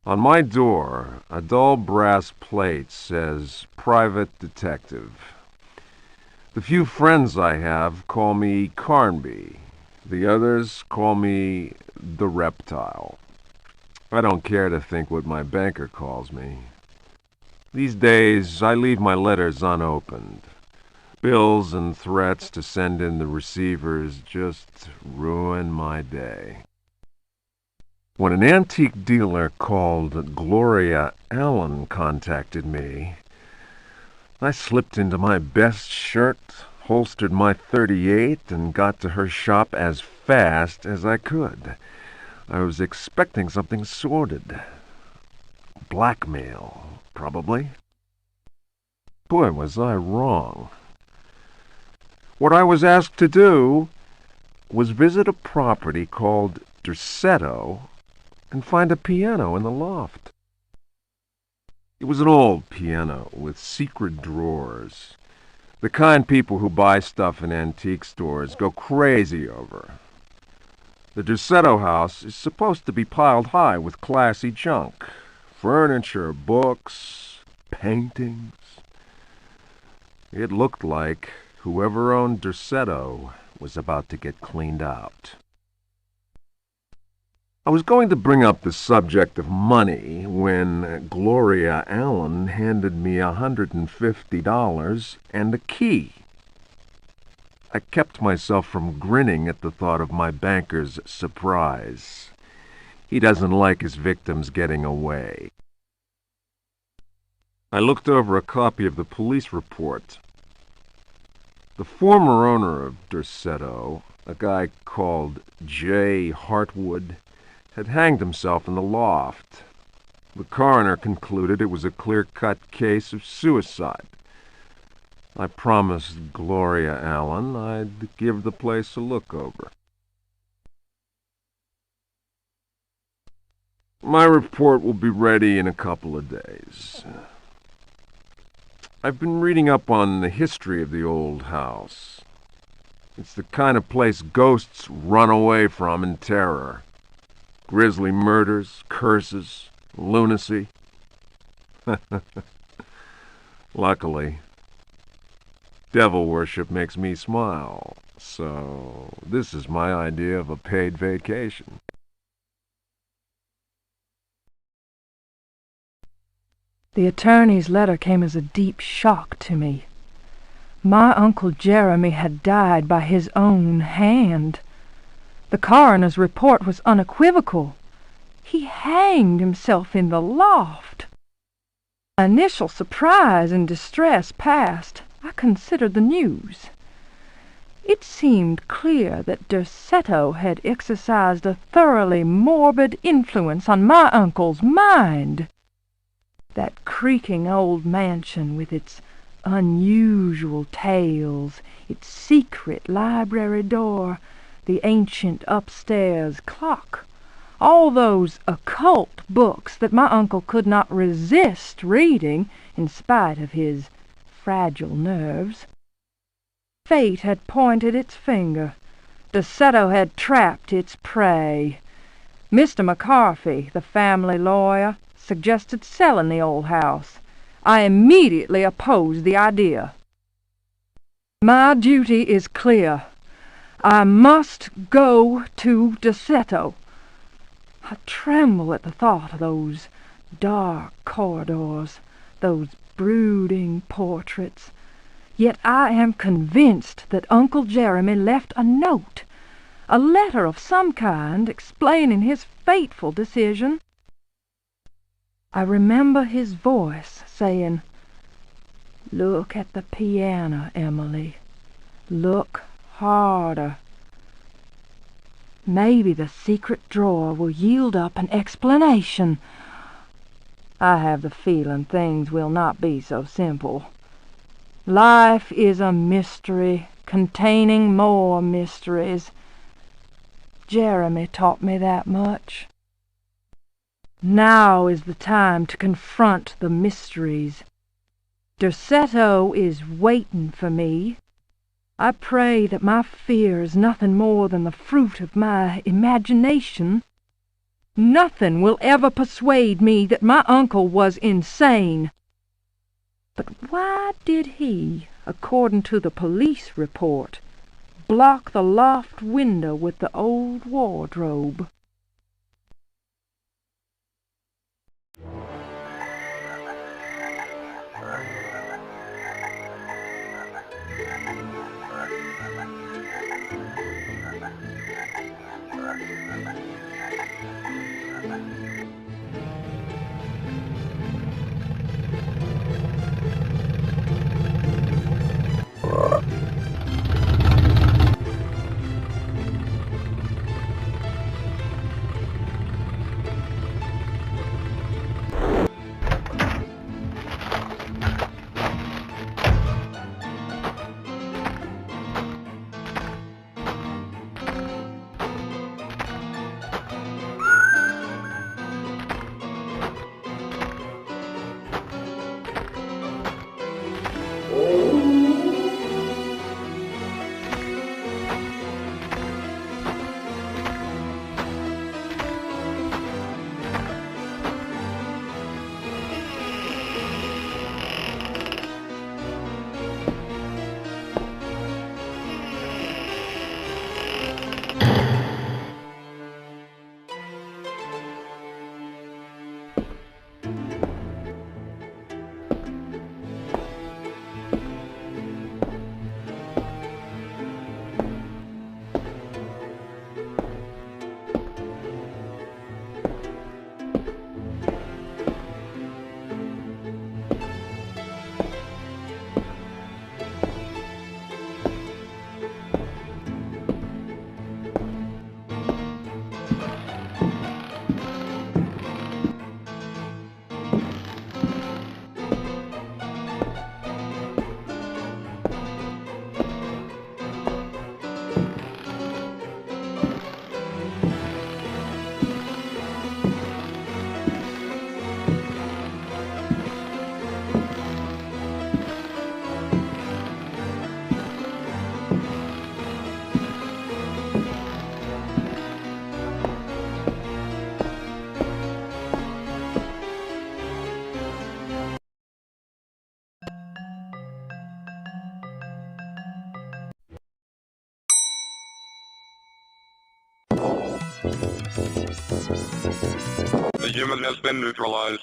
On my door, a dull brass plate says Private Detective. The few friends I have call me Carnby. The others call me the Reptile. I don't care to think what my banker calls me. These days, I leave my letters unopened. Bills and threats to send in the receivers just ruin my day. When an antique dealer called Gloria Allen contacted me, I slipped into my best shirt, holstered my .38, and got to her shop as fast as I could. I was expecting something sordid. Blackmail, probably. Boy, was I wrong. What I was asked to do was visit a property called Dersetto and find a piano in the loft. It was an old piano with secret drawers, the kind people who buy stuff in antique stores go crazy over. The Dersetto house is supposed to be piled high with classy junk, furniture, books, paintings. It looked like whoever owned Dersetto was about to get cleaned out. I was going to bring up the subject of money when Gloria Allen handed me $150 and a key. I kept myself from grinning at the thought of my banker's surprise. He doesn't like his victims getting away. I looked over a copy of the police report. The former owner of Dersetto, a guy called J. Hartwood, had hanged himself in the loft. The coroner concluded it was a clear-cut case of suicide. I promised Gloria Allen I'd give the place a look over. My report will be ready in a couple of days. I've been reading up on the history of the old house. It's the kind of place ghosts run away from in terror. Grisly murders, curses, lunacy. Luckily, devil worship makes me smile, so this is my idea of a paid vacation. The attorney's letter came as a deep shock to me. My Uncle Jeremy had died by his own hand. The coroner's report was unequivocal. He hanged himself in the loft. My initial surprise and distress past, I considered the news. It seemed clear that Dersetto had exercised a thoroughly morbid influence on my uncle's mind. That creaking old mansion with its unusual tales, its secret library door, the ancient upstairs clock, all those occult books that my uncle could not resist reading in spite of his fragile nerves. Fate had pointed its finger. Dersetto had trapped its prey. Mr. McCarthy, the family lawyer, suggested selling the old house. I immediately opposed the idea. My duty is clear. I must go to Dersetto. I tremble at the thought of those dark corridors, those brooding portraits. Yet I am convinced that Uncle Jeremy left a note, a letter of some kind explaining his fateful decision. I remember his voice saying, "Look at the piano, Emily. Look harder. Maybe the secret drawer will yield up an explanation. I have the feeling things will not be so simple. Life is a mystery containing more mysteries. Jeremy taught me that much. Now is the time to confront the mysteries. Dersetto is waiting for me. I pray that my fear is nothing more than the fruit of my imagination. Nothing will ever persuade me that my uncle was insane. But why did he, according to the police report, block the loft window with the old wardrobe? The human has been neutralized.